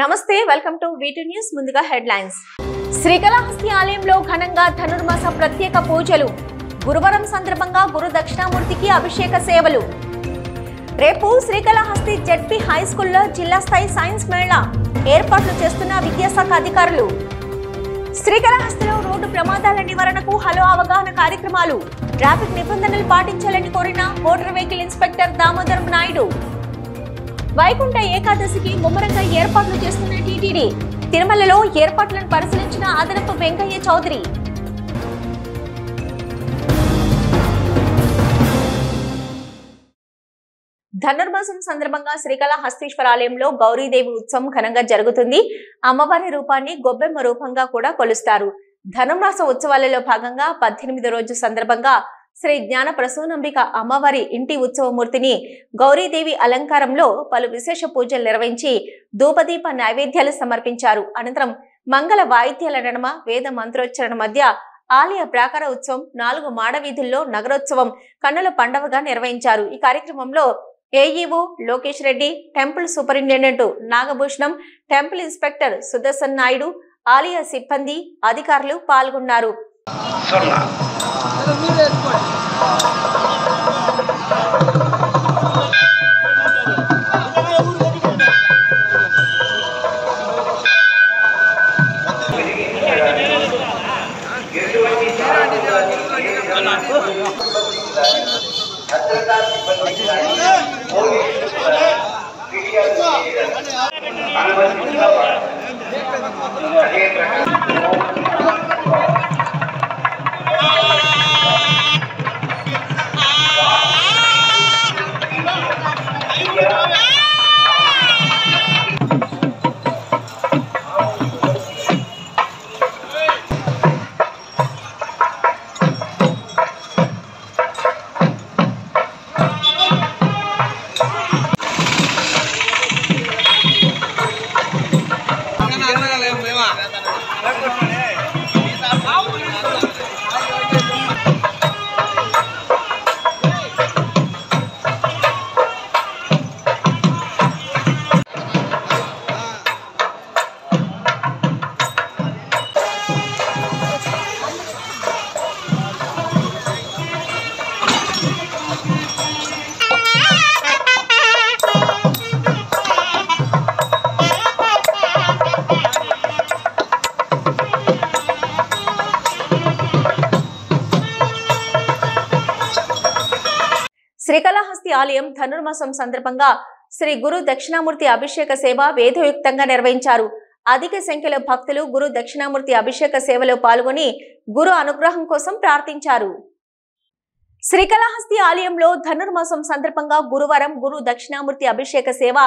నమస్తే welcome to V2 news ముందుగా headlines Srikalahasti ఆలయంలో ఘనంగా ధనుర్మాస ప్రత్యేక పూజలు గురువారం సందర్భంగా గురు దక్షిణామూర్తికి అభిషేక సేవలు రేపు శ్రీకాళహస్తి జెడ్పీ హై స్కూల్లో జిల్లా స్థాయి సైన్స్ మేళా ఏర్పాట్లు చేస్తున్న విద్యాశాఖ అధికారులు శ్రీకాళహస్తిలో రోడ్డు ప్రమాదాల నివారణకు హలో అవగాహన కార్యక్రమాలు ట్రాఫిక్ నిబంధనలు పాటించాలని కోరిన motor vehicle inspector Damodaram Naidu Vaikuntha ఏకాదశికి ముమ్మరంగా ఏర్పాట్లు చేస్తున్న టీటీడీ తిరుమలలో ఏర్పాట్లను పరిశీలించిన అదనపు వెంకయ్య చౌదరి ధనుర్మాసం సందర్భంగా శ్రీకాళహస్తీశ్వర ఆలయంలో గౌరీదేవి ఉత్సవం ఘనంగా జరుగుతుంది. అమ్మవారి రూపాన్ని గొబ్బెమ్మ రూపంగా కూడా కొలుస్తారు. ధనుర్మాస ఉత్సవాలలో భాగంగా 18వ రోజు సందర్భంగా శ్రీ జ్ఞాన ప్రసూనంబిక అమ్మవారి ఇంటి ఉత్సవమూర్తిని గౌరీదేవి అలంకారంలో పలు విశేష పూజలు నిర్వహించి ధూపదీప నైవేద్యాలు సమర్పించారు. అనంతరం మంగళ వాయిద్యాల నడుమ వేద మంత్రోచ్చరణ మధ్య ఆలయ ప్రాకార ఉత్సవం 4 మాడ వీధుల్లో నగరోత్సవం కన్నుల పండవగా నిర్వహించారు. ఈ కార్యక్రమంలో AEO Lokesh Reddy, temple superintendent Nagabhushanam, temple inspector Sudarshan Naidu, ఆలయ సిబ్బంది, అధికారులు పాల్గొన్నారు. శ్రీకాళహస్తి ఆలయం ధనుర్మాసం సందర్భంగా శ్రీ గురు దక్షిణామూర్తి అభిషేక సేవ వేదయుక్తంగా నిర్వహించారు. అధిక సంఖ్యలో భక్తులు గురు దక్షిణామూర్తి అభిషేక సేవలో పాల్గొని గురు అనుగ్రహం కోసం ప్రార్థించారు. శ్రీకాళహస్తి ఆలయంలో ధనుర్మాసం సందర్భంగా గురువారం గురు దక్షిణామూర్తి అభిషేక సేవ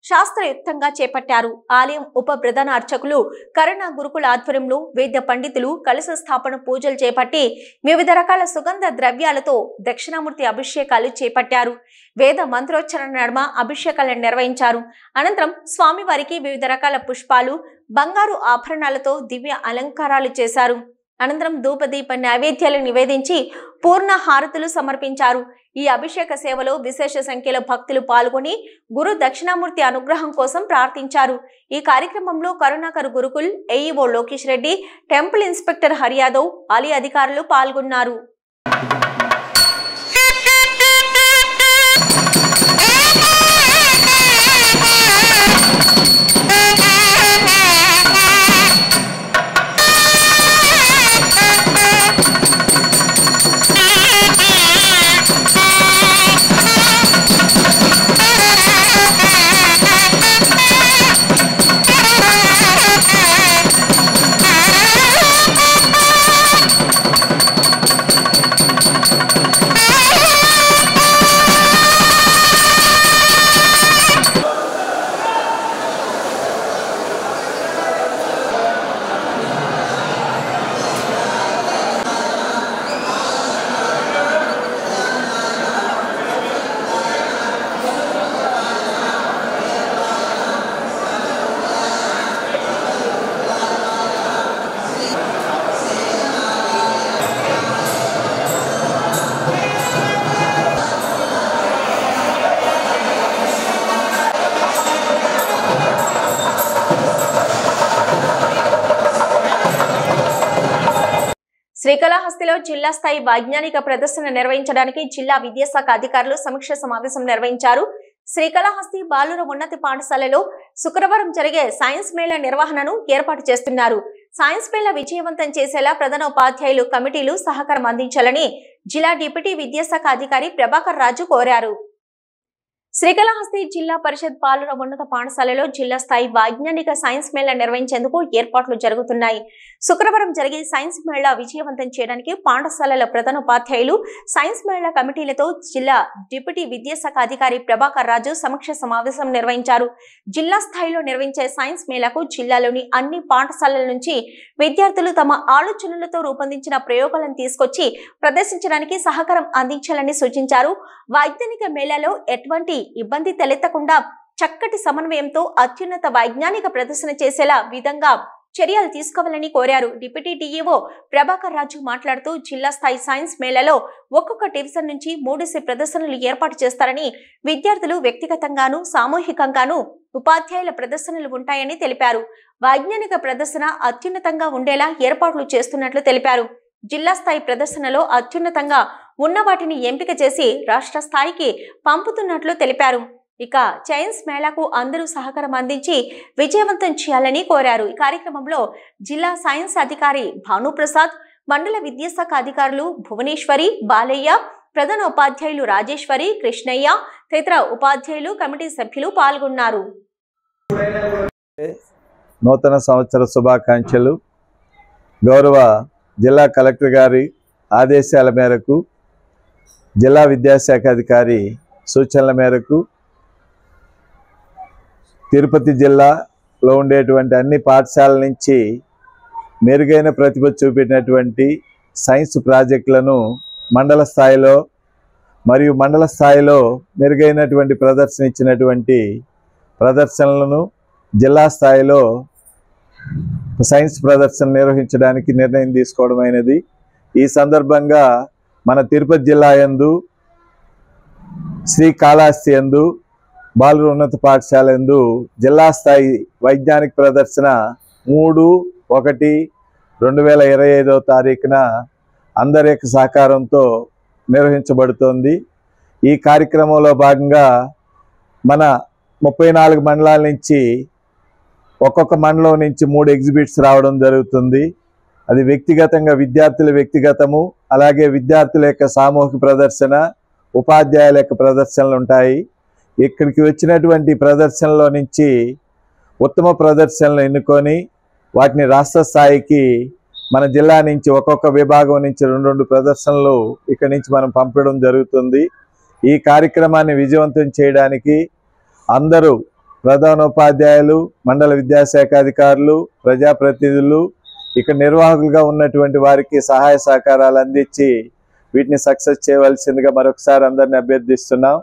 శాస్త్రయుక్తంగా చేపట్టారు. ఆలయం ఉప ప్రధాన అర్చకులు కరుణ గురుకుల ఆధ్వర్యంలో వేద పండితులు కలశ స్థాపన పూజలు చేపట్టి వివిధ రకాల సుగంధ ద్రవ్యాలతో దక్షిణామూర్తి అభిషేకాలు చేపట్టారు. వేద మంత్రోచ్చరణ నడుమ అభిషేకాలను నిర్వహించారు. అనంతరం స్వామివారికి వివిధ రకాల పుష్పాలు, బంగారు ఆభరణాలతో దివ్య అలంకారాలు చేశారు. అనంతరం ధూపదీప నైవేద్యాలు నివేదించి పూర్ణ హారతులు సమర్పించారు. ఈ అభిషేక సేవలో విశేష సంఖ్యలో భక్తులు పాల్గొని గురు దక్షిణామూర్తి అనుగ్రహం కోసం ప్రార్థించారు. ఈ కార్యక్రమంలో Karunakar Gurukul AEO Lokesh Reddy, temple inspector Hari Yadav, ఆలయ అధికారులు పాల్గొన్నారు. శ్రీకాళహస్తిలో జిల్లా స్థాయి వైజ్ఞానిక ప్రదర్శన నిర్వహించడానికి జిల్లా విద్యాశాఖ అధికారులు సమీక్ష సమావేశం నిర్వహించారు. శ్రీకాళహస్తి బాలుర ఉన్నత పాఠశాలలో శుక్రవారం జరిగే సైన్స్ మేళా నిర్వహణను ఏర్పాటు చేస్తున్నారు. సైన్స్ మేళా విజయవంతం చేసేలా ప్రధానోపాధ్యాయులు కమిటీలు సహకారం అందించాలని జిల్లా డిప్యూటీ విద్యాశాఖ అధికారి ప్రభాకర్ రాజు కోరారు. శ్రీకాళహస్తి జిల్లా పరిషత్ బాలుర ఉన్నత పాఠశాలలో జిల్లా స్థాయి వైజ్ఞానిక సైన్స్ మేళా నిర్వహించేందుకు ఏర్పాట్లు జరుగుతున్నాయి. శుక్రవారం జరిగే సైన్స్ మేళా విజయవంతం చేయడానికి పాఠశాలల ప్రధానోపాధ్యాయులు సైన్స్ మేళా కమిటీలతో జిల్లా డిప్యూటీ విద్యాశాఖ అధికారి ప్రభాకర్ రాజు సమీక్ష సమావేశం నిర్వహించారు. జిల్లా స్థాయిలో నిర్వహించే సైన్స్ మేళాకు జిల్లాలోని అన్ని పాఠశాలల నుంచి విద్యార్థులు తమ ఆలోచనలతో రూపొందించిన ప్రయోగాలను తీసుకొచ్చి ప్రదర్శించడానికి సహకారం అందించాలని సూచించారు. వైజ్ఞానిక మేళాలో ఎటువంటి ఇబ్బంది తలెత్తకుండా చక్కటి సమన్వయంతో అత్యున్నత వైజ్ఞానిక ప్రదర్శన చేసేలా విధంగా చర్యలు తీసుకోవాలని కోరారు. డిప్యూటీ డిఈఓ ప్రభాకర్ రాజు మాట్లాడుతూ జిల్లా స్థాయి సైన్స్ మేళాలో ఒక్కొక్క డివిజన్ నుంచి 3 ప్రదర్శనలు ఏర్పాటు చేస్తారని, విద్యార్థులు వ్యక్తిగతంగాను సామూహికంగాను ఉపాధ్యాయుల ప్రదర్శనలు ఉంటాయని తెలిపారు. వైజ్ఞానిక ప్రదర్శన అత్యున్నతంగా ఉండేలా ఏర్పాట్లు చేస్తున్నట్లు తెలిపారు. జిల్లా స్థాయి ప్రదర్శనలో అత్యున్నతంగా ఉన్న వాటిని ఎంపిక చేసి రాష్ట్ర స్థాయికి పంపుతున్నట్లు తెలిపారు. ఇక సైన్స్ మేళాకు అందరూ సహకారం అందించి విజయవంతం చేయాలని కోరారు. ఈ కార్యక్రమంలో జిల్లా సైన్స్ అధికారి భానుప్రసాద్, మండల విద్యాశాఖ అధికారులు భువనేశ్వరి, బాలయ్య, ప్రధాన ఉపాధ్యాయులు రాజేశ్వరి, కృష్ణయ్య తదితర ఉపాధ్యాయులు కమిటీ సభ్యులు పాల్గొన్నారు. నూతన సంవత్సర శుభాకాంక్షలు. గౌరవ జిల్లా కలెక్టర్ గారి ఆదేశాల మేరకు, జిల్లా విద్యాశాఖ అధికారి సూచనల మేరకు తిరుపతి జిల్లాలో ఉండేటువంటి అన్ని పాఠశాలల నుంచి మెరుగైన ప్రతిభ చూపినటువంటి సైన్స్ ప్రాజెక్టులను మండల స్థాయిలో మరియు మండల స్థాయిలో మెరుగైనటువంటి ప్రదర్శన ఇచ్చినటువంటి ప్రదర్శనలను జిల్లా స్థాయిలో సైన్స్ ప్రదర్శన నిర్వహించడానికి నిర్ణయం తీసుకోవడం అయినది. ఈ సందర్భంగా మన తిరుపతి జిల్లా యందు శ్రీకాళహస్తి యందు బాలుర ఉన్నత పాఠశాల యందు జిల్లా స్థాయి వైజ్ఞానిక ప్రదర్శన 3/1/2025 తారీఖున అందరి యొక్క సహకారంతో నిర్వహించబడుతోంది. ఈ కార్యక్రమంలో భాగంగా మన 34 మండలాల నుంచి ఒక్కొక్క మండలం నుంచి 3 ఎగ్జిబిట్స్ రావడం జరుగుతుంది. అది వ్యక్తిగతంగా విద్యార్థుల వ్యక్తిగతము, అలాగే విద్యార్థుల యొక్క సామూహిక ప్రదర్శన, ఉపాధ్యాయుల యొక్క ప్రదర్శనలు ఉంటాయి. ఇక్కడికి వచ్చినటువంటి ప్రదర్శనలో నుంచి ఉత్తమ ప్రదర్శనలు ఎన్నుకొని వాటిని రాష్ట్ర స్థాయికి మన జిల్లా నుంచి ఒక్కొక్క విభాగం నుంచి 2 ప్రదర్శనలు ఇక్కడి నుంచి మనం పంపడం జరుగుతుంది. ఈ కార్యక్రమాన్ని విజయవంతం చేయడానికి అందరూ ప్రధానోపాధ్యాయులు, మండల విద్యాశాఖ అధికారులు, ప్రజాప్రతినిధులు, ఇక్కడ నిర్వాహకులుగా ఉన్నటువంటి వారికి సహాయ సహకారాలు అందించి వీటిని సక్సెస్ చేయవలసిందిగా మరొకసారి అందరిని అభ్యర్థిస్తున్నాం.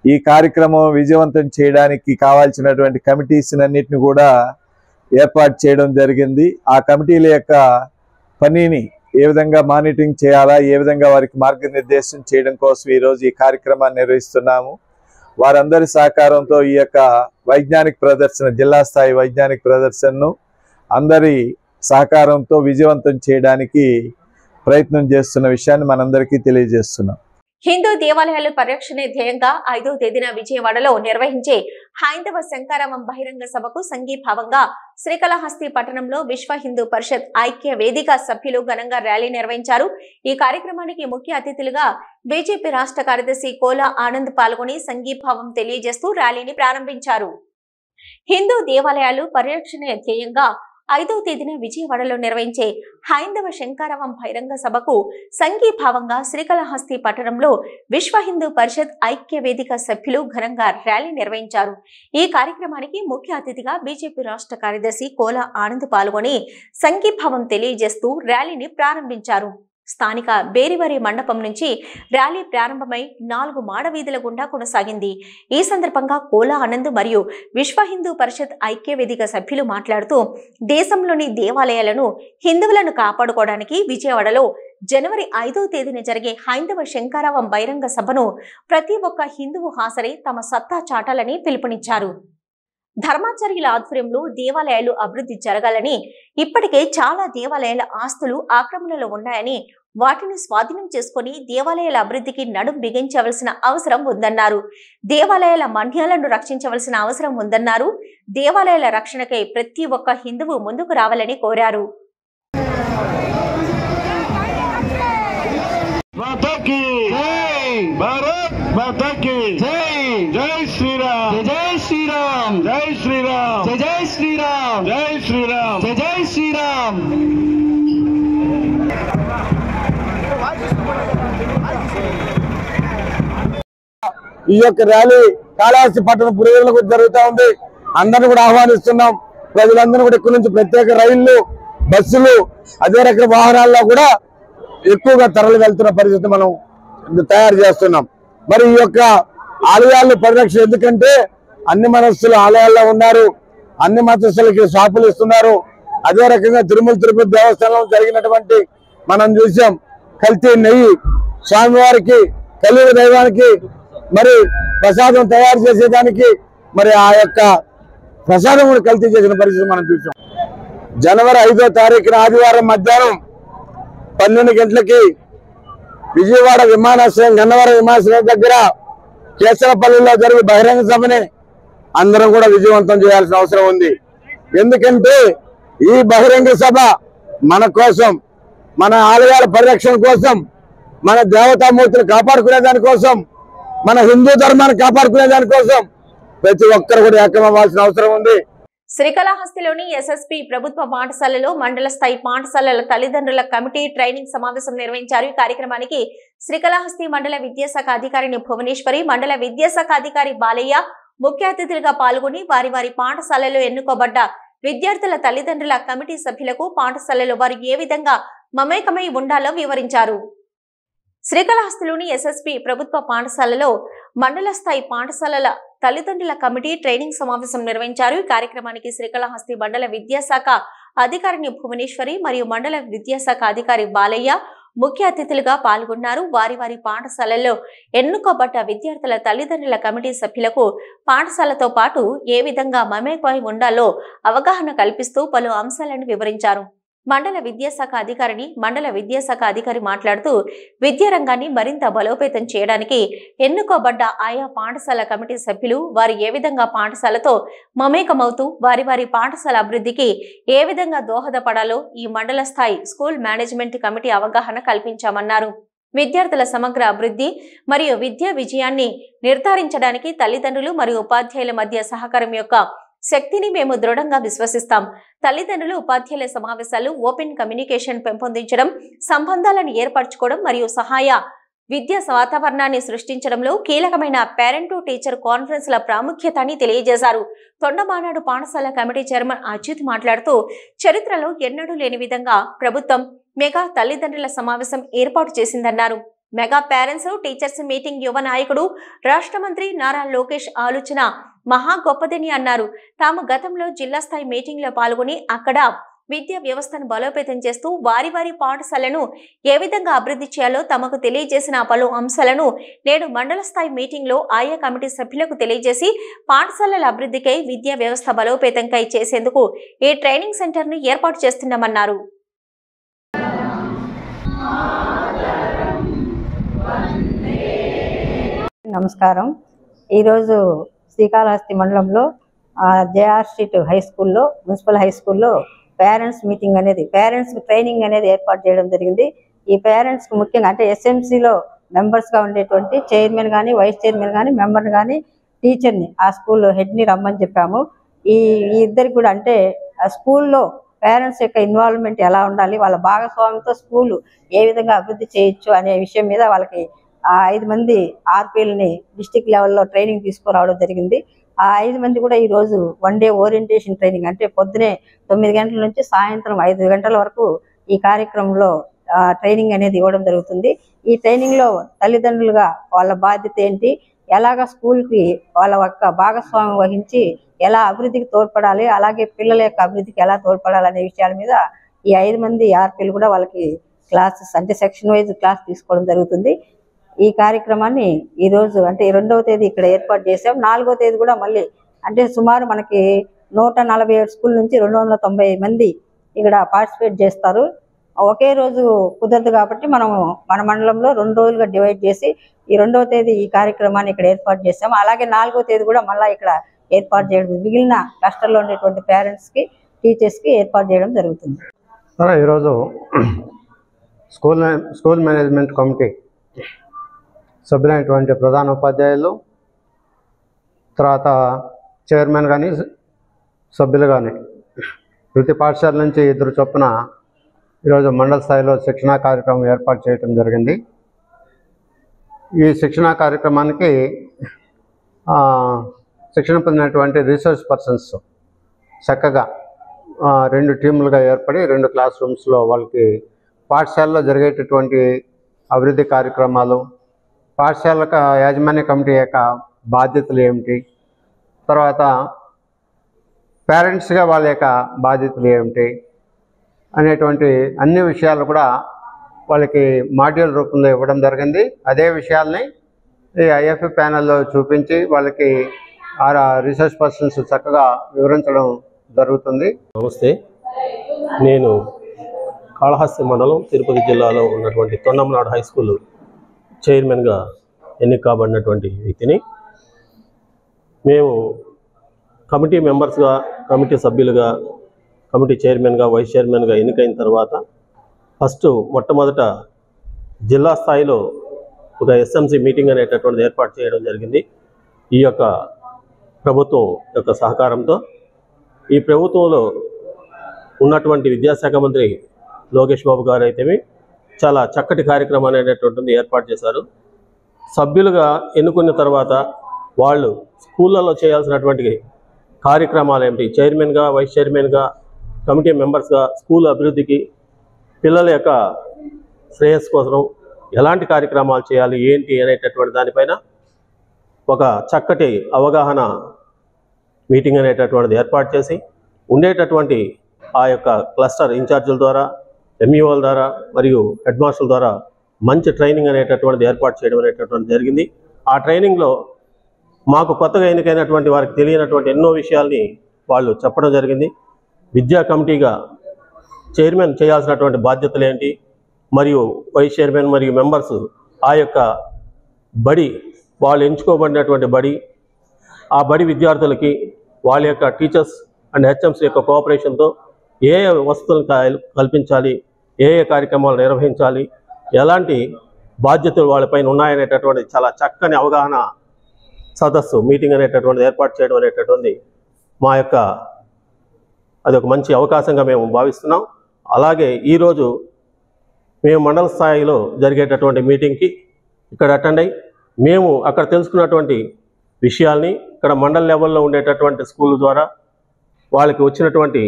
ఈ కార్యక్రమం విజయవంతం చేయడానికి కావాల్సినటువంటి కమిటీస్ అన్నిటిని కూడా ఏర్పాటు చేయడం జరిగింది. ఆ కమిటీల యొక్క పనిని ఏ విధంగా మానిటరింగ్ చేయాలా, ఏ విధంగా వారికి మార్గనిర్దేశం చేయడం కోసం ఈరోజు ఈ కార్యక్రమాన్ని నిర్వహిస్తున్నాము. వారందరి సహకారంతో ఈ యొక్క వైజ్ఞానిక ప్రదర్శన, జిల్లా స్థాయి వైజ్ఞానిక ప్రదర్శనను అందరి సహకారంతో విజయవంతం చేయడానికి ప్రయత్నం చేస్తున్న విషయాన్ని మనందరికీ తెలియజేస్తున్నాం. హిందూ దేవాలయాల పరిరక్షణే ధ్యేయంగా 5వ తేదీన విజయవాడలో నిర్వహించే హైందవ శంకరావం బహిరంగ సభకు సంఘీభావంగా శ్రీకాళహస్తి పట్టణంలో విశ్వ హిందూ పరిషత్ ఐక్య వేదిక సభ్యులు ఘనంగా ర్యాలీ నిర్వహించారు. ఈ కార్యక్రమానికి ముఖ్య అతిథులుగా బీజేపీ రాష్ట్ర కార్యదర్శి కోలా ఆనంద్ పాల్గొని సంఘీభావం తెలియజేస్తూ ర్యాలీని ప్రారంభించారు. హిందూ దేవాలయాలు పరిరక్షణే ధ్యేయంగా 5వ తేదీన విజయవాడలో నిర్వహించే హైందవ శంకరావం బహిరంగ సభకు సంఘీభావంగా శ్రీకాళహస్తి పట్టణంలో విశ్వ హిందూ పరిషత్ ఐక్య వేదిక సభ్యులు ఘనంగా ర్యాలీ నిర్వహించారు. ఈ కార్యక్రమానికి ముఖ్య అతిథిగా బీజేపీ రాష్ట్ర కార్యదర్శి కోలా ఆనంద్ పాల్గొని సంఘీభావం తెలియజేస్తూ ర్యాలీని ప్రారంభించారు. స్థానిక బేరివరి మండపం నుంచి ర్యాలీ ప్రారంభమై 4 మాడవీధుల గుండా కొనసాగింది. ఈ సందర్భంగా కోలా ఆనంద్ మరియు విశ్వ హిందూ పరిషత్ ఐక్య వేదిక సభ్యులు మాట్లాడుతూ దేశంలోని దేవాలయాలను, హిందువులను కాపాడుకోవడానికి విజయవాడలో జనవరి 5వ తేదీన జరిగే హైందవ శంకరావం బహిరంగ సభను ప్రతి ఒక్క హిందువు హాజరై తమ సత్తా చాటాలని పిలుపునిచ్చారు. ధర్మాచార్యుల ఆధ్వర్యంలో దేవాలయాలు అభివృద్ధి జరగాలని, ఇప్పటికే చాలా దేవాలయాల ఆస్తులు ఆక్రమణలో ఉన్నాయని, వాటిని స్వాధీనం చేసుకుని దేవాలయాల అభివృద్ధికి నడుం బిగించవలసిన అవసరం ఉందన్నారు. దేవాలయాల మన్యాలను రక్షించవలసిన అవసరం ఉందన్నారు. దేవాలయాల రక్షణకై ప్రతి ఒక్క హిందువు ముందుకు రావాలని కోరారు. भारत माता की जय, जय श्री राम, जय श्री राम, जय श्री राम, जय श्री राम, जय श्री राम, जय श्री राम. ఈ యొక్క ర్యాలీ కాళహస్తి పట్టణ పురోగతులకు జరుగుతూ ఉంది. అందరిని కూడా ఆహ్వానిస్తున్నాం. ప్రజలందరూ కూడా ఇక్కడ నుంచి ప్రత్యేక రైళ్లు, బస్సులు, అదే రకం వాహనాల్లో కూడా ఎక్కువగా తరలి వెళ్తున్న పరిస్థితి మనం తయారు చేస్తున్నాం. మరి ఈ యొక్క ఆలయాలను పరిరక్షణ, ఎందుకంటే అన్ని మతస్థులు ఆలయాల్లో ఉన్నారు, అన్ని మతస్థులకి షాపులు ఇస్తున్నారు. అదే రకంగా తిరుమల తిరుపతి దేవస్థానంలో జరిగినటువంటి మనం చూసాం, కల్తీ నెయ్యి స్వామివారికి, కలియుగ దైవానికి మరి ప్రసాదం తయారు చేసేదానికి మరి ఆ యొక్క ప్రసాదం కూడా కల్తీ చేసిన పరిస్థితి మనం చూసాం. జనవరి 5వ తారీఖున ఆదివారం మధ్యాహ్నం 12 గంటలకి విజయవాడ విమానాశ్రయం, గన్నవరం విమానాశ్రయం దగ్గర కేసరపల్లిలో జరిగే బహిరంగ సభని అందరం కూడా విజయవంతం చేయాల్సిన అవసరం ఉంది. ఎందుకంటే ఈ బహిరంగ సభ మన కోసం, మన ఆలయాల పరిరక్షణ కోసం, మన దేవతామూర్తులు కాపాడుకునే దానికోసం, మన హిందూ ధర్మాన్ని కాపాడుకునే దానికోసం ప్రతి ఒక్కరు కూడా ఏకమవ్వాల్సిన అవసరం ఉంది. శ్రీకాళహస్తిలోని ఎస్ఎస్పి ప్రభుత్వ పాఠశాలలో మండల స్థాయి పాఠశాలల తల్లిదండ్రుల కమిటీ ట్రైనింగ్ సమావేశం నిర్వహించారు. ఈ కార్యక్రమానికి శ్రీకాళహస్తి మండల విద్యాశాఖ అధికారిని భువనేశ్వరి, మండల విద్యాశాఖ అధికారి బాలయ్య ముఖ్య అతిథులుగా పాల్గొని వారి పాఠశాలలో ఎన్నుకోబడ్డ విద్యార్థుల తల్లిదండ్రుల కమిటీ సభ్యులకు పాఠశాలలో వారు ఏ విధంగా మమేకమై ఉండాలో వివరించారు. శ్రీకాళహస్తిలోని ఎస్ఎస్పి ప్రభుత్వ పాఠశాలలో మండల స్థాయి పాఠశాలల తల్లిదండ్రుల కమిటీ ట్రైనింగ్ సమావేశం నిర్వహించారు. ఈ కార్యక్రమానికి శ్రీకాళహస్తి మండల విద్యాశాఖ అధికారిని భువనేశ్వరి మరియు మండల విద్యాశాఖ అధికారి బాలయ్య ముఖ్య అతిథులుగా పాల్గొన్నారు. వారి పాఠశాలల్లో ఎన్నుకోబడ్డ విద్యార్థుల తల్లిదండ్రుల కమిటీ సభ్యులకు పాఠశాలతో పాటు ఏ విధంగా మమేకమై ఉండాలో అవగాహన కల్పిస్తూ పలు అంశాలను వివరించారు. మండల విద్యాశాఖ అధికారి మాట్లాడుతూ విద్యారంగాన్ని మరింత బలోపేతం చేయడానికి ఎన్నుకోబడ్డ ఆయా పాఠశాల కమిటీ సభ్యులు వారు ఏ విధంగా పాఠశాలతో మమేకమవుతూ వారి పాఠశాల అభివృద్ధికి ఏ విధంగా దోహదపడాలో ఈ మండల స్థాయి స్కూల్ మేనేజ్మెంట్ కమిటీ అవగాహన కల్పించామన్నారు. విద్యార్థుల సమగ్ర అభివృద్ధి మరియు విద్యా విజయాన్ని నిర్ధారించడానికి తల్లిదండ్రులు మరియు ఉపాధ్యాయుల మధ్య సహకారం యొక్క శక్తిని మేము దృఢంగా విశ్వసిస్తాం. తల్లిదండ్రులు ఉపాధ్యాయుల సమావేశాలు, ఓపెన్ కమ్యూనికేషన్ పెంపొందించడం, సంబంధాలను ఏర్పరచుకోవడం మరియు సహాయ విద్యా వాతావరణాన్ని సృష్టించడంలో కీలకమైన పేరెంట్ టు టీచర్ కాన్ఫరెన్స్ల ప్రాముఖ్యతని తెలియజేశారు. తొండమానాడు పాఠశాల కమిటీ చైర్మన్ అచ్యుత్ మాట్లాడుతూ చరిత్రలో ఎన్నడూ లేని విధంగా ప్రభుత్వం మెగా తల్లిదండ్రుల సమావేశం ఏర్పాటు చేసిందన్నారు. మెగా పేరెంట్స్ టీచర్స్ మీటింగ్ యువ నాయకుడు రాష్ట్ర మంత్రి నారా లోకేష్ ఆలోచన మహా గొప్పదని అన్నారు. తాము గతంలో జిల్లా స్థాయి మీటింగ్ లో పాల్గొని అక్కడ విద్యా వ్యవస్థను బలోపేతం చేస్తూ వారి పాఠశాలను ఏ విధంగా అభివృద్ధి చేయాలో తమకు తెలియజేసిన పలు అంశాలను నేడు మండల స్థాయి మీటింగ్ లో ఆయా కమిటీ సభ్యులకు తెలియజేసి పాఠశాలల అభివృద్ధికై విద్యా వ్యవస్థ బలోపేతంకై చేసేందుకు ఈ ట్రైనింగ్ సెంటర్ ను ఏర్పాటు చేస్తున్నామన్నారు. నమస్కారం. ఈరోజు శ్రీకాళహస్తి మండలంలో జేఆర్ స్ట్రీట్ హై స్కూల్లో, మున్సిపల్ హై స్కూల్లో పేరెంట్స్ మీటింగ్ అనేది, పేరెంట్స్ ట్రైనింగ్ అనేది ఏర్పాటు చేయడం జరిగింది. ఈ పేరెంట్స్కి ముఖ్యంగా అంటే ఎస్ఎంసీలో మెంబర్స్గా ఉండేటువంటి చైర్మన్ కానీ, వైస్ చైర్మన్ కానీ, మెంబర్ కానీ, టీచర్ని, ఆ స్కూల్ హెడ్ని రమ్మని చెప్పాము. ఈ ఇద్దరికి కూడా అంటే ఆ స్కూల్లో పేరెంట్స్ యొక్క ఇన్వాల్వ్మెంట్ ఎలా ఉండాలి, వాళ్ళ భాగస్వామ్యంతో స్కూలు ఏ విధంగా అభివృద్ధి చేయొచ్చు అనే విషయం మీద వాళ్ళకి 5 మంది ఆర్పీఎల్ని డిస్టిక్ లెవెల్లో ట్రైనింగ్ తీసుకురావడం జరిగింది. ఆ 5 మంది కూడా ఈరోజు 1 డే ఓరియంటేషన్ ట్రైనింగ్ అంటే పొద్దునే 9 గంటల నుంచి సాయంత్రం 5 గంటల వరకు ఈ కార్యక్రమంలో ట్రైనింగ్ అనేది ఇవ్వడం జరుగుతుంది. ఈ ట్రైనింగ్లో తల్లిదండ్రులుగా వాళ్ళ బాధ్యత ఏంటి, ఎలాగ స్కూల్కి వాళ్ళ యొక్క భాగస్వామ్యం వహించి ఎలా అభివృద్ధికి తోడ్పడాలి, అలాగే పిల్లల యొక్క అభివృద్ధికి ఎలా తోడ్పడాలి అనే విషయాల మీద ఈ 5 మంది ఆర్పీలు కూడా వాళ్ళకి క్లాసెస్ అంటే సెక్షన్ వైజ్ క్లాస్ తీసుకోవడం జరుగుతుంది. ఈ కార్యక్రమాన్ని ఈరోజు అంటే 2వ తేదీ ఇక్కడ ఏర్పాటు చేసాం. 4వ తేదీ కూడా మళ్ళీ అంటే సుమారు మనకి 147 స్కూల్ నుంచి 290 మంది ఇక్కడ పార్టిసిపేట్ చేస్తారు. ఒకే రోజు కుదరదు కాబట్టి మనము మన మండలంలో 2 రోజులుగా డివైడ్ చేసి ఈ 2వ తేదీ ఈ కార్యక్రమాన్ని ఇక్కడ ఏర్పాటు చేసాము. అలాగే 4వ తేదీ కూడా మళ్ళీ ఇక్కడ ఏర్పాటు చేయడం, మిగిలిన క్లస్టర్లో ఉండేటువంటి పేరెంట్స్కి, టీచర్స్కి ఏర్పాటు చేయడం జరుగుతుంది. ఈరోజు స్కూల్ మేనేజ్మెంట్ కమిటీ సభ్యులైనటువంటి ప్రధాన ఉపాధ్యాయులు, తర్వాత చైర్మన్ కానీ సభ్యులు కానీ ప్రతి పాఠశాల నుంచి 2 చొప్పున ఈరోజు మండల స్థాయిలో శిక్షణా కార్యక్రమం ఏర్పాటు చేయడం జరిగింది. ఈ శిక్షణా కార్యక్రమానికి శిక్షణ పొందినటువంటి రీసోర్స్ పర్సన్స్ చక్కగా 2 టీములుగా ఏర్పడి 2 క్లాస్ రూమ్స్లో వాళ్ళకి పాఠశాలలో జరిగేటటువంటి అభివృద్ధి కార్యక్రమాలు, పాఠశాల యాజమాన్య కమిటీ యొక్క బాధ్యతలు ఏమిటి, తర్వాత పేరెంట్స్గా వాళ్ళ యొక్క బాధ్యతలు ఏమిటి అనేటువంటి అన్ని విషయాలు కూడా వాళ్ళకి మాడ్యూల్ రూపంలో ఇవ్వడం జరిగింది. అదే విషయాల్ని ఈ ఐఎఫ్ఏ ప్యానెల్లో చూపించి వాళ్ళకి రీసెర్చ్ పర్సన్స్ చక్కగా వివరించడం జరుగుతుంది. నమస్తే, నేను కాళహస్తి మండలం తిరుపతి జిల్లాలో ఉన్నటువంటి తొండమనాడు హై స్కూల్ చైర్మన్గా ఎన్నిక కాబడినటువంటి వ్యక్తిని. మేము కమిటీ మెంబర్స్గా, కమిటీ సభ్యులుగా, కమిటీ చైర్మన్గా, వైస్ చైర్మన్గా ఎన్నికైన తర్వాత మొట్టమొదట జిల్లా స్థాయిలో ఒక ఎస్ఎంసీ మీటింగ్ అనేటటువంటిది ఏర్పాటు చేయడం జరిగింది. ఈ యొక్క ప్రభుత్వం యొక్క సహకారంతో ఈ ప్రభుత్వంలో ఉన్నటువంటి విద్యాశాఖ మంత్రి లోకేష్ బాబు గారు అయితేమి చాలా చక్కటి కార్యక్రమం అనేటటువంటిది ఏర్పాటు చేశారు. సభ్యులుగా ఎన్నుకున్న తర్వాత వాళ్ళు స్కూళ్ళలో చేయాల్సినటువంటి కార్యక్రమాలు ఏమిటి, చైర్మన్గా, వైస్ చైర్మన్గా, కమిటీ మెంబర్స్గా స్కూల్ అభివృద్ధికి, పిల్లల యొక్క శ్రేయస్సు కోసం ఎలాంటి కార్యక్రమాలు చేయాలి ఏంటి అనేటటువంటి దానిపైన ఒక చక్కటి అవగాహన మీటింగ్ అనేటటువంటిది ఏర్పాటు చేసి ఉండేటటువంటి ఆ యొక్క క్లస్టర్ ఇన్ఛార్జీల ద్వారా, ఎంఈఓల ద్వారా మరియు హెడ్ మాస్టర్ల ద్వారా మంచి ట్రైనింగ్ అనేటటువంటిది ఏర్పాటు చేయడం అనేటటువంటిది జరిగింది. ఆ ట్రైనింగ్లో మాకు కొత్తగా ఎన్నికైనటువంటి వారికి తెలియనటువంటి ఎన్నో విషయాల్ని వాళ్ళు చెప్పడం జరిగింది. విద్యా కమిటీగా చైర్మన్ చేయాల్సినటువంటి బాధ్యతలు ఏంటి, మరియు వైస్ చైర్మన్ మరియు మెంబర్స్ ఆ యొక్క బడి, వాళ్ళు ఎంచుకోబడినటువంటి బడి, ఆ బడి విద్యార్థులకి వాళ్ళ యొక్క టీచర్స్ అండ్ హెచ్ఎంస్ యొక్క కోఆపరేషన్తో ఏ వసతులను కల్పించాలి, ఏ కార్యక్రమాలు నిర్వహించాలి, ఎలాంటి బాధ్యతలు వాళ్ళపైన ఉన్నాయనేటటువంటి చాలా చక్కని అవగాహన సదస్సు మీటింగ్ అనేటటువంటిది ఏర్పాటు చేయడం అనేటటువంటి మా యొక్క అదొక మంచి అవకాశంగా మేము భావిస్తున్నాం. అలాగే ఈరోజు మేము మండల స్థాయిలో జరిగేటటువంటి మీటింగ్కి ఇక్కడ అటెండ్ అయ్యి మేము అక్కడ తెలుసుకున్నటువంటి విషయాల్ని ఇక్కడ మండల లెవెల్లో ఉండేటటువంటి స్కూల్ ద్వారా వాళ్ళకి వచ్చినటువంటి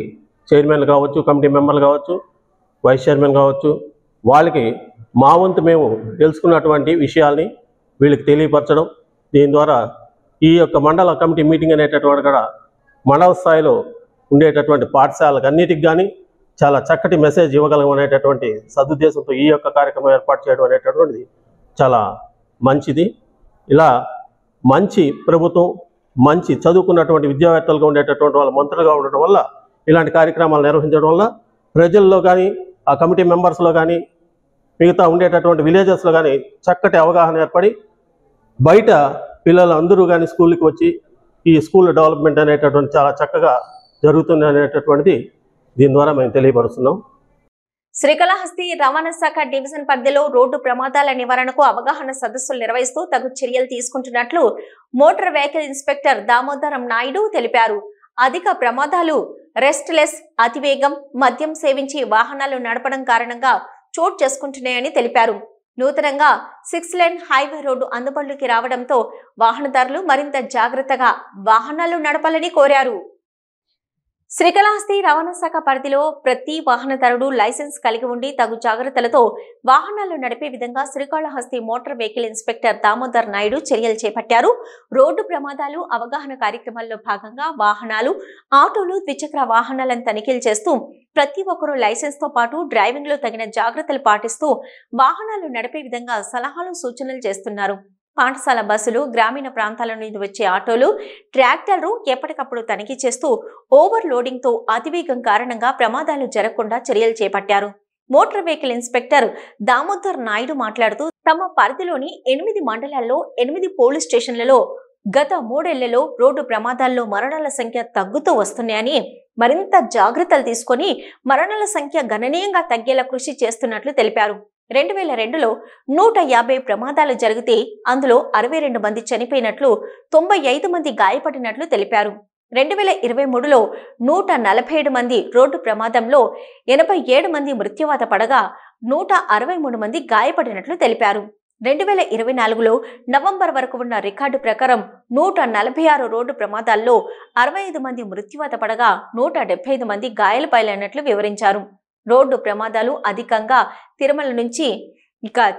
చైర్మన్లు కావచ్చు, కమిటీ మెంబర్లు కావచ్చు, వైస్ చైర్మన్ కావచ్చు, వాళ్ళకి మా వంతు మేము తెలుసుకున్నటువంటి విషయాల్ని వీళ్ళకి తెలియపరచడం, దీని ద్వారా ఈ యొక్క మండల కమిటీ మీటింగ్ అనేటటువంటి కూడా మండల స్థాయిలో ఉండేటటువంటి పాఠశాలకు అన్నిటికి కానీ చాలా చక్కటి మెసేజ్ ఇవ్వగలం అనేటటువంటి సదుద్దేశంతో ఈ యొక్క కార్యక్రమం ఏర్పాటు చేయడం అనేటటువంటిది చాలా మంచిది. ఇలా మంచి ప్రభుత్వం, మంచి చదువుకున్నటువంటి విద్యావేత్తలుగా ఉండేటటువంటి వాళ్ళ మంత్రులుగా ఉండడం వల్ల ఇలాంటి కార్యక్రమాలు నిర్వహించడం వల్ల ప్రజల్లో కానీ, ఆ కమిటీ మెంబర్స్లో కానీ, మిగతా ఉండేటటువంటి విలేజెస్లో కానీ చక్కటి అవగాహన ఏర్పడి బయట పిల్లలు అందరూ కానీ స్కూల్కి వచ్చి ఈ స్కూల్ డెవలప్మెంట్ అనేటటువంటి చాలా చక్కగా జరుగుతుంది అనేటటువంటిది దీని ద్వారా మేము తెలియపరుస్తున్నాం. శ్రీకాళహస్తి రవాణా శాఖ డివిజన్ పరిధిలో రోడ్డు ప్రమాదాల నివారణకు అవగాహన సదస్సులు నిర్వహిస్తూ తగు చర్యలు తీసుకుంటున్నట్లు motor vehicle inspector Damodaram Naidu తెలిపారు. అధిక ప్రమాదాలు రెస్ట్లెస్, అతివేగం, మద్యం సేవించి వాహనాలు నడపడం కారణంగా చోటు చేసుకుంటున్నాయని తెలిపారు. నూతనంగా 6 లేన్ హైవే రోడ్డు అందుబాటులోకి రావడంతో వాహనదారులు మరింత జాగ్రత్తగా వాహనాలు నడపాలని కోరారు. శ్రీకాళహస్తి రవాణా శాఖ పరిధిలో ప్రతి వాహనదారుడు లైసెన్స్ కలిగి ఉండి తగు జాగ్రత్తలతో వాహనాలు నడిపే విధంగా Srikalahasti motor vehicle inspector Damodar Naidu చర్యలు చేపట్టారు. రోడ్డు ప్రమాదాలు అవగాహన కార్యక్రమాల్లో భాగంగా వాహనాలు, ఆటోలు, ద్విచక్ర వాహనాలను తనిఖీలు చేస్తూ ప్రతి ఒక్కరూ లైసెన్స్ తో పాటు డ్రైవింగ్ లో తగిన జాగ్రత్తలు పాటిస్తూ వాహనాలు నడిపే విధంగా సలహాలు, సూచనలు చేస్తున్నారు. పాఠశాల బస్సులు, గ్రామీణ ప్రాంతాల నుండి వచ్చే ఆటోలు, ట్రాక్టర్లు ఎప్పటికప్పుడు తనిఖీ చేస్తూ ఓవర్లోడింగ్తో అతివేగం కారణంగా ప్రమాదాలు జరగకుండా చర్యలు చేపట్టారు. Motor vehicle inspector Damodar Naidu మాట్లాడుతూ తమ పరిధిలోని 8 మండలాల్లో 8 పోలీస్ స్టేషన్లలో గత 3 ఏళ్లలో రోడ్డు ప్రమాదాల్లో మరణాల సంఖ్య తగ్గుతూ వస్తున్నాయని, మరింత జాగ్రత్తలు తీసుకొని మరణాల సంఖ్య గణనీయంగా తగ్గేలా కృషి చేస్తున్నట్లు తెలిపారు. 2002లో 150 ప్రమాదాలు జరిగితే అందులో 62 మంది చనిపోయినట్లు, 95 మంది గాయపడినట్లు తెలిపారు. 2023లో 147 మంది రోడ్డు ప్రమాదంలో 87 మంది మృత్యువాత పడగా 163 మంది గాయపడినట్లు తెలిపారు. 2024లో నవంబర్ వరకు ఉన్న రికార్డు ప్రకారం 146 రోడ్డు ప్రమాదాల్లో 65 మంది మృత్యువాత పడగా 175 మంది గాయాలు పాలైనట్లు వివరించారు. రోడ్డు ప్రమాదాలు అధికంగా తిరుమల నుంచి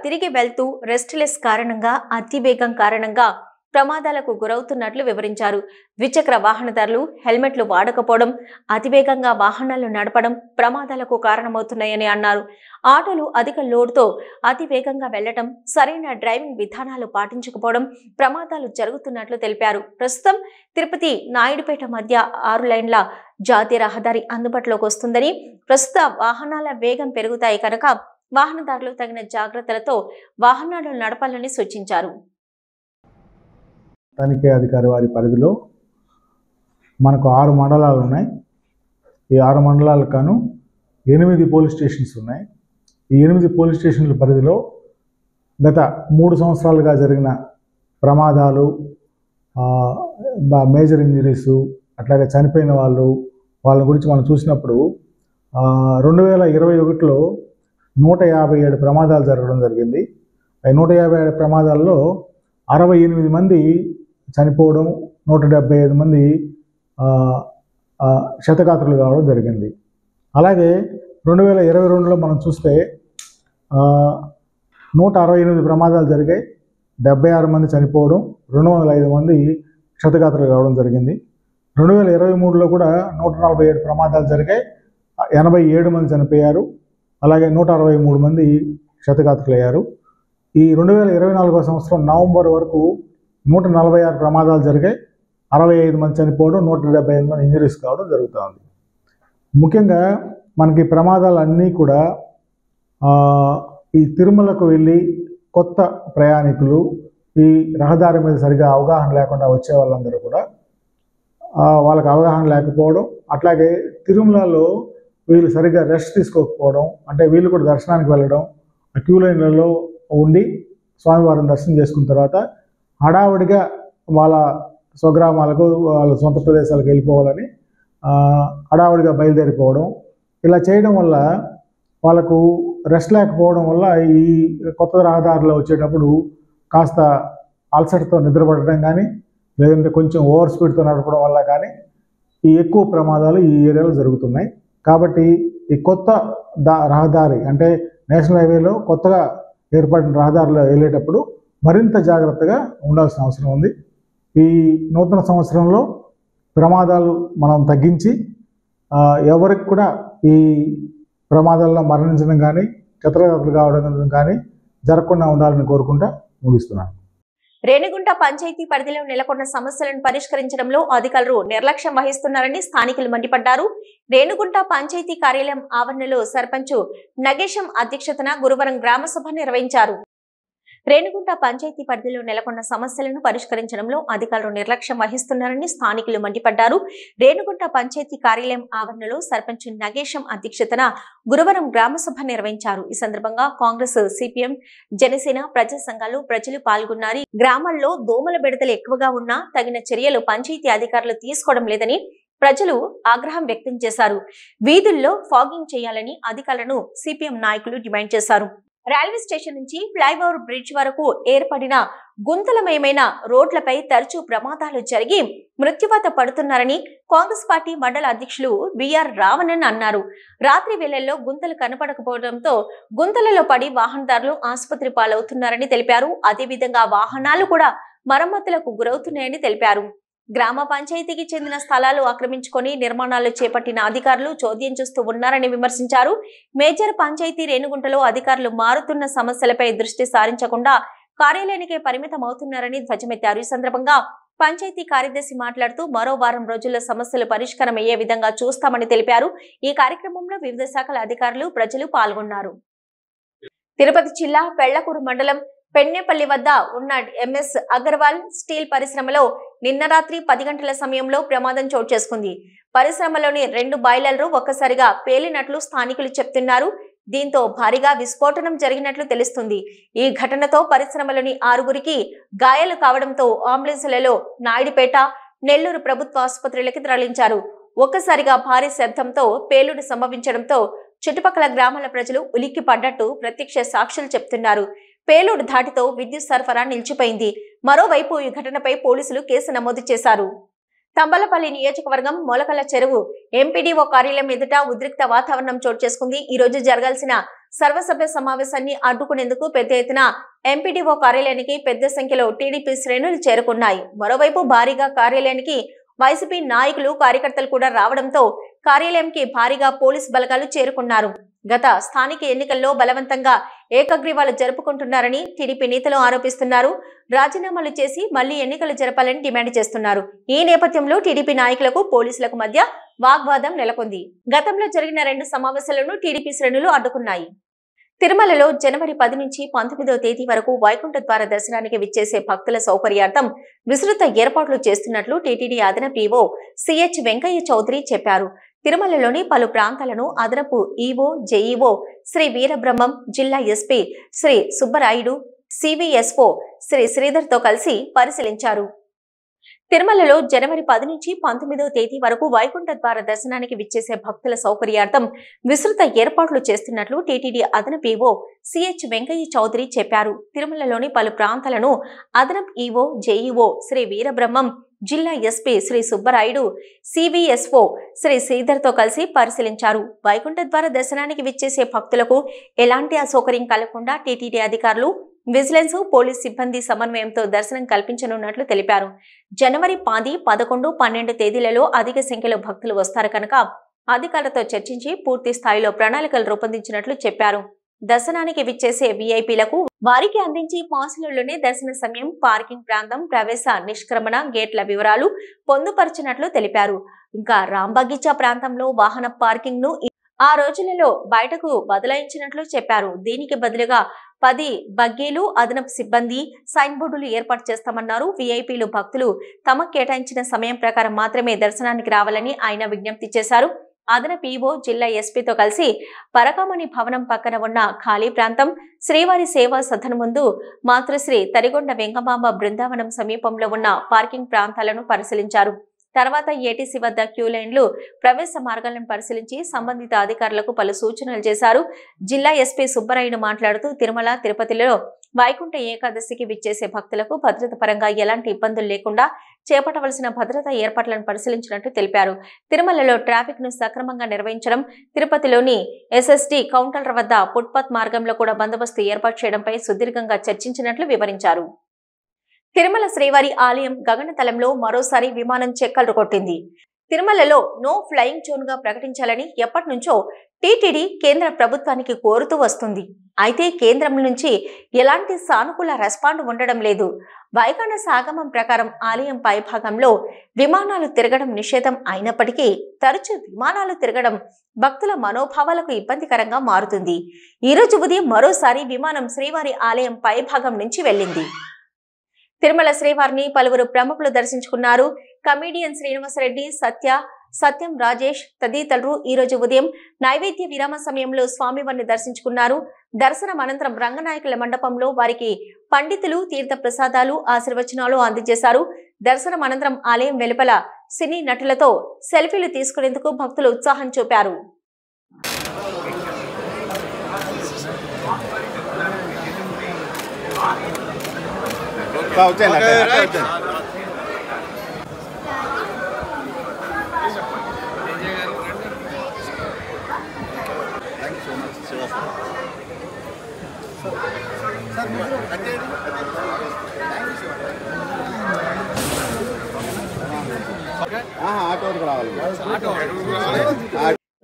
తిరిగి వెళ్తూ రెస్ట్లెస్ కారణంగా, అతివేగం కారణంగా ప్రమాదాలకు గురవుతున్నట్లు వివరించారు. ద్విచక్ర వాహనదారులు హెల్మెట్లు వాడకపోవడం, అతివేగంగా వాహనాలు నడపడం ప్రమాదాలకు కారణమవుతున్నాయని అన్నారు. ఆటోలు అధిక లోడ్తో అతివేగంగా వెళ్లడం, సరైన డ్రైవింగ్ విధానాలు పాటించకపోవడం ప్రమాదాలు జరుగుతున్నట్లు తెలిపారు. ప్రస్తుతం తిరుపతి నాయుడుపేట మధ్య 6 లైన్ల జాతీయ రహదారి అందుబాటులోకి వస్తుందని, ప్రస్తుత వాహనాల వేగం పెరుగుతాయి కనుక వాహనదారులు తగిన జాగ్రత్తలతో వాహనాలు నడపాలని సూచించారు. తనిఖీ అధికారి వారి పరిధిలో మనకు 6 మండలాలు ఉన్నాయి. ఈ 6 మండలాలకు గాను 8 పోలీస్ స్టేషన్స్ ఉన్నాయి. ఈ 8 పోలీస్ స్టేషన్ల పరిధిలో గత 3 సంవత్సరాలుగా జరిగిన ప్రమాదాలు, మేజర్ ఇంజరీస్, అట్లాగే చనిపోయిన వాళ్ళ గురించి మనం చూసినప్పుడు 2021లో 157 ప్రమాదాలు జరగడం జరిగింది. 157 ప్రమాదాల్లో 68 మంది చనిపోవడం, 175 మంది క్షతగాత్రులు కావడం జరిగింది. అలాగే 2022లో మనం చూస్తే 168 ప్రమాదాలు జరిగాయి, 76 మంది చనిపోవడం, 205 మంది క్షతగాత్రులు కావడం జరిగింది. 2023లో కూడా 147 ప్రమాదాలు జరిగాయి, 87 మంది చనిపోయారు, అలాగే 163 మంది క్షతగాత్రులయ్యారు. ఈ 2024వ సంవత్సరం నవంబర్ వరకు 146 ప్రమాదాలు జరిగాయి, 65 మంది చనిపోవడం, 175 మంది ఇంజరీస్ కావడం జరుగుతుంది. ముఖ్యంగా మనకి ప్రమాదాలన్నీ కూడా ఈ తిరుమలకు వెళ్ళి కొత్త ప్రయాణికులు, ఈ రహదారి మీద సరిగా అవగాహన లేకుండా వచ్చే వాళ్ళందరూ కూడా వాళ్ళకి అవగాహన లేకపోవడం, అట్లాగే తిరుమలలో వీళ్ళు సరిగ్గా రెస్ట్ తీసుకోకపోవడం, అంటే వీళ్ళు కూడా దర్శనానికి వెళ్ళడం, క్యూ లైన్లలో ఉండి స్వామివారిని దర్శనం చేసుకున్న తర్వాత హడావుడిగా వాళ్ళ స్వగ్రామాలకు, వాళ్ళ సొంత ప్రదేశాలకు వెళ్ళిపోవాలని హడావుడిగా బయలుదేరిపోవడం, ఇలా చేయడం వల్ల వాళ్ళకు రెస్ట్ లేకపోవడం వల్ల ఈ కొత్త రహదారిలో వచ్చేటప్పుడు కాస్త అలసటతో నిద్రపడడం కానీ, లేదంటే కొంచెం ఓవర్ స్పీడ్తో నడపడం వల్ల కానీ ఈ ఎక్కువ ప్రమాదాలు ఈ ఏరియాలో జరుగుతున్నాయి. కాబట్టి ఈ కొత్త రహదారి అంటే నేషనల్ హైవేలో కొత్తగా ఏర్పడిన రహదారిలో వెళ్ళేటప్పుడు మరింత జాగ్రత్తగా ఉండాల్సిన అవసరం ఉంది. ఈ నూతన సంవత్సరంలో ప్రమాదాలు మనం తగ్గించి ఎవరికి కూడా ఈ ప్రమాదాల్లో మరణించడం కానీ, క్షతగాత్రులు కావడం కానీ జరగకుండా ఉండాలని కోరుకుంటా ముగిస్తున్నాను. రేణిగుంట పంచాయతీ పరిధిలో నెలకొన్న సమస్యలను పరిష్కరించడంలో అధికారులు నిర్లక్ష్యం వహిస్తున్నారని స్థానికులు మండిపడ్డారు. రేణిగుంట పంచాయతీ కార్యాలయం ఆవరణలో సర్పంచ్ నగేశం అధ్యక్షతన గురువారం గ్రామసభ నిర్వహించారు. రేణిగుంట పంచాయతీ పరిధిలో నెలకొన్న సమస్యలను పరిష్కరించడంలో అధికారులు నిర్లక్ష్యం వహిస్తున్నారని స్థానికులు మండిపడ్డారు. రేణిగుంట పంచాయతీ కార్యాలయం ఆవరణలో సర్పంచ్ నగేశం అధ్యక్షతన గురువారం గ్రామసభ నిర్వహించారు. ఈ సందర్భంగా కాంగ్రెస్, సిపిఎం, జనసేన, ప్రజా సంఘాలు, ప్రజలు పాల్గొన్నారు. గ్రామాల్లో దోమల బెడతలు ఎక్కువగా ఉన్నా తగిన చర్యలు పంచాయతీ అధికారులు తీసుకోవడం లేదని ప్రజలు ఆగ్రహం వ్యక్తం చేశారు. వీధుల్లో ఫాగింగ్ చేయాలని అధికారులను సిపిఎం నాయకులు డిమాండ్ చేశారు. రైల్వే స్టేషన్ నుంచి ఫ్లైఓవర్ బ్రిడ్జ్ వరకు ఏర్పడిన గుంతలమయమైన రోడ్లపై తరచూ ప్రమాదాలు జరిగి మృత్యువాత పడుతున్నారని కాంగ్రెస్ పార్టీ మండల అధ్యక్షులు బిఆర్ రావణన్ అన్నారు. రాత్రి వేళల్లో గుంతలు కనపడకపోవడంతో గుంతలలో పడి వాహనదారులు ఆసుపత్రి పాలవుతున్నారని తెలిపారు. అదేవిధంగా వాహనాలు కూడా మరమ్మతులకు గురవుతున్నాయని తెలిపారు. గ్రామ పంచాయతీకి చెందిన స్థలాలు ఆక్రమించుకొని నిర్మాణాలు చేపట్టిన అధికారులు చోద్యం చూస్తూ ఉన్నారని విమర్శించారు. మేజర్ పంచాయతీ రేణిగుంటలో అధికారులు మారుతున్న సమస్యలపై దృష్టి సారించకుండా కార్యాలయానికి పరిమితం అవుతున్నారని ధ్వజమెత్తారు. ఈ సందర్భంగా పంచాయతీ కార్యదర్శి మాట్లాడుతూ మరో వారం రోజుల్లో సమస్యలు పరిష్కారం అయ్యే విధంగా చూస్తామని తెలిపారు. ఈ కార్యక్రమంలో వివిధ శాఖల అధికారులు, ప్రజలు పాల్గొన్నారు. తిరుపతి జిల్లా పెళ్లకూరు మండలం పెన్నెపల్లి వద్ద ఉన్న ఎంఎస్ అగర్వాల్ స్టీల్ పరిశ్రమలో నిన్న రాత్రి 10 గంటల సమయంలో ప్రమాదం చోటు చేసుకుంది. పరిశ్రమలోని 2 బాయిలర్లు ఒక్కసారిగా పేలినట్లు స్థానికులు చెప్తున్నారు. దీంతో భారీగా విస్ఫోటనం జరిగినట్లు తెలుస్తుంది. ఈ ఘటనతో పరిశ్రమలోని 6గురికి గాయాలు కావడంతో అంబులెన్సులలో నాయుడుపేట, నెల్లూరు ప్రభుత్వ ఆసుపత్రులకి తరలించారు. ఒక్కసారిగా భారీ శబ్దంతో పేలుడు సంభవించడంతో చుట్టుపక్కల గ్రామాల ప్రజలు ఉలిక్కి పడ్డట్టు ప్రత్యక్ష సాక్షులు చెప్తున్నారు. పేలుడు ధాటితో విద్యుత్ సరఫరా నిలిచిపోయింది. మరోవైపు ఈ ఘటనపై పోలీసులు కేసు నమోదు చేశారు. తంబలపల్లి నియోజకవర్గం మొలకల చెరువు ఎంపీడీఓ కార్యాలయం ఎదుట ఉద్రిక్త వాతావరణం చోటు చేసుకుంది. ఈ రోజు జరగాల్సిన సర్వసభ్య సమావేశాన్ని అడ్డుకునేందుకు పెద్ద ఎత్తున ఎంపీడీఓ కార్యాలయానికి పెద్ద సంఖ్యలో టీడీపీ శ్రేణులు చేరుకున్నాయి. మరోవైపు భారీగా కార్యాలయానికి వైసీపీ నాయకులు, కార్యకర్తలు కూడా రావడంతో కార్యాలయంకి భారీగా పోలీసు బలగాలు చేరుకున్నారు. గత స్థానిక ఎన్నికల్లో బలవంతంగా ఏకగ్రీవాలు జరుపుకుంటున్నారని టీడీపీ నేతలు ఆరోపిస్తున్నారు. రాజీనామాలు చేసి మళ్లీ ఎన్నికలు జరపాలని డిమాండ్ చేస్తున్నారు. ఈ నేపథ్యంలో టీడీపీ నాయకులకు, పోలీసులకు మధ్య వాగ్వాదం నెలకొంది. గతంలో జరిగిన 2 సమావేశాలను టీడీపీ శ్రేణులు అడ్డుకున్నాయి. తిరుమలలో జనవరి 10 నుంచి 19వ తేదీ వరకు వైకుంఠ ద్వార దర్శనానికి విచ్చేసే భక్తుల సౌకర్యార్థం విస్తృత ఏర్పాట్లు చేస్తున్నట్లు టీటీడీ అదనపు ఈవో సిహెచ్ వెంకయ్య చౌదరి చెప్పారు. తిరుమలలోని పలు ప్రాంతాలను అదనపు ఈవో, జేఈఓ శ్రీ వీరబ్రహ్మం, జిల్లా ఎస్పీ శ్రీ సుబ్బరాయుడు, సివిఎస్ఓ శ్రీ శ్రీధర్తో కలిసి పరిశీలించారు. తిరుమలలో జనవరి 10 నుంచి 19వ తేదీ వరకు వైకుంఠ ద్వార దర్శనానికి విచ్చేసే భక్తుల సౌకర్యార్థం విస్తృత ఏర్పాట్లు చేస్తున్నట్లు టీటీడీ అదనపు ఈవో సిహెచ్ వెంకయ్య చౌదరి చెప్పారు. తిరుమలలోని పలు ప్రాంతాలను అదనపు ఈవో, జేఈఓ శ్రీ వీరబ్రహ్మం, జిల్లా ఎస్పీ శ్రీ సుబ్బరాయుడు, సివిఎస్ఓ శ్రీ శ్రీధర్తో కలిసి పరిశీలించారు. వైకుంఠ ద్వార దర్శనానికి విచ్చేసే భక్తులకు ఎలాంటి అసౌకర్యం కలగకుండా టీటీడీ అధికారులు, విజిలెన్స్, పోలీస్ సిబ్బంది సమన్వయంతో దర్శనం కల్పించనున్నట్లు తెలిపారు. జనవరి 10, 11, 12 తేదీలలో అధిక సంఖ్యలో భక్తులు వస్తారు కనుక అధికారులతో చర్చించి పూర్తి స్థాయిలో ప్రణాళికలు రూపొందించినట్లు చెప్పారు. దర్శనానికి విచ్చేసే వీఐపీలకు వారికి అందించి పాసులలోనే దర్శన సమయం, పార్కింగ్ ప్రాంతం, ప్రవేశ నిష్క్రమణ గేట్ల వివరాలు పొందుపరిచినట్లు తెలిపారు. ఇంకా రాంబగీచా ప్రాంతంలో వాహన పార్కింగ్ ను ఆ రోజులలో బయటకు బదలాయించినట్లు చెప్పారు. దీనికి బదులుగా 10 బగ్గీలు, అదనపు సిబ్బంది, సైన్ బోర్డులు ఏర్పాటు చేస్తామన్నారు. వీఐపీలు, భక్తులు తమకు కేటాయించిన సమయం ప్రకారం మాత్రమే దర్శనానికి రావాలని ఆయన విజ్ఞప్తి చేశారు. అదనపు ఈవో జిల్లా ఎస్పీతో కలిసి పరకామణి భవనం పక్కన ఉన్న ఖాళీ ప్రాంతం, శ్రీవారి సేవా సదన్ ముందు, మాతృశ్రీ తరిగొండ వెంగమాంబ బృందావనం సమీపంలో ఉన్న పార్కింగ్ ప్రాంతాలను పరిశీలించారు. తర్వాత ఏటీసీ వద్ద క్యూ లైన్లు, ప్రవేశ మార్గాలను పరిశీలించి సంబంధిత అధికారులకు పలు సూచనలు చేశారు. జిల్లా ఎస్పీ సుబ్బరాయుడు మాట్లాడుతూ తిరుమల, తిరుపతిలో వైకుంఠ ఏకాదశికి విచ్చేసే భక్తులకు భద్రత పరంగా ఎలాంటి ఇబ్బందులు లేకుండా చేపట్టవలసిన భద్రతా ఏర్పాట్లను పరిశీలించినట్టు తెలిపారు. తిరుమలలో ట్రాఫిక్ ను సక్రమంగా నిర్వహించడం, తిరుపతిలోని ఎస్ఎస్టీ కౌంటర్ల వద్ద ఫుట్పాత్ మార్గంలో కూడా బందోబస్తు ఏర్పాటు చేయడంపై సుదీర్ఘంగా చర్చించినట్లు వివరించారు. తిరుమల శ్రీవారి ఆలయం గగనతలంలో మరోసారి విమానం చెక్కలు కొట్టింది. తిరుమలలో నో ఫ్లయింగ్ జోన్ గా ప్రకటించాలని ఎప్పటి నుంచో టీటీడీ కేంద్ర ప్రభుత్వానికి కోరుతూ వస్తుంది. అయితే కేంద్రం నుంచి ఎలాంటి సానుకూల రెస్పాండ్ ఉండడం లేదు. వైఖానస ఆగమం ప్రకారం ఆలయం పైభాగంలో విమానాలు తిరగడం నిషేధం అయినప్పటికీ తరచూ విమానాలు తిరగడం భక్తుల మనోభావాలకు ఇబ్బందికరంగా మారుతుంది. ఈ రోజు ఉదయం మరోసారి విమానం శ్రీవారి ఆలయం పైభాగం నుంచి వెళ్ళింది. తిరుమల శ్రీవారిని పలువురు ప్రముఖులు దర్శించుకున్నారు. కమీడియన్ శ్రీనివాసరెడ్డి, సత్యం రాజేష్ తదితరులు ఈ రోజు ఉదయం నైవేద్య విరామ సమయంలో స్వామివారిని దర్శించుకున్నారు. దర్శనం అనంతరం రంగనాయకుల మండపంలో వారికి పండితులు తీర్థ ప్రసాదాలు, ఆశీర్వచనాలు అందజేశారు. దర్శనం అనంతరం ఆలయం వెలుపల సినీ నటులతో సెల్ఫీలు తీసుకునేందుకు భక్తులు ఉత్సాహం చూపారు.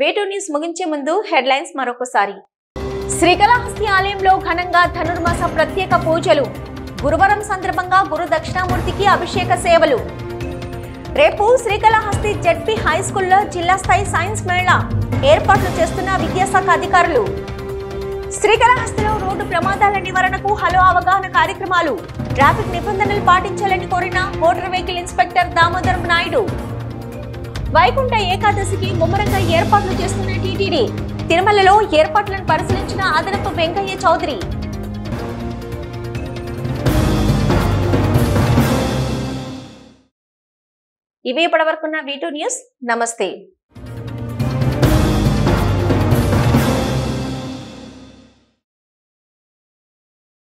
వేటూ న్యూస్ ముగించే ముందు హెడ్లైన్స్ మరొకసారి. శ్రీకాళహస్తి ఆలయంలో ఘనంగా ధనుర్మాస ప్రత్యేక పూజలు. గురువారం సందర్భంగా గురు దక్షిణామూర్తికి అభిషేక సేవలు. రేపు శ్రీకాళహస్తి జెడ్పీ హై స్కూల్లో జిల్లా స్థాయి సైన్స్ మేళా ఏర్పాట్లు చేస్తున్న విద్యాశాఖ అధికారులు. శ్రీకాళహస్తిలో రోడ్డు ప్రమాదాల నివారణకు హలో అవగాహన కార్యక్రమాలు. ట్రాఫిక్ నిబంధనలు పాటించాలని కోరిన motor vehicle inspector Damodaram Naidu. Vaikuntha ఏకాదశికి ముమ్మరంగా ఏర్పాట్లు చేస్తున్న టీటీడీ. తిరుమలలో ఏర్పాట్లను పరిశీలించిన అదనపు వెంకయ్య చౌదరి. ఇవి ఇప్పటివరకున్న V2 న్యూస్. నమస్తే.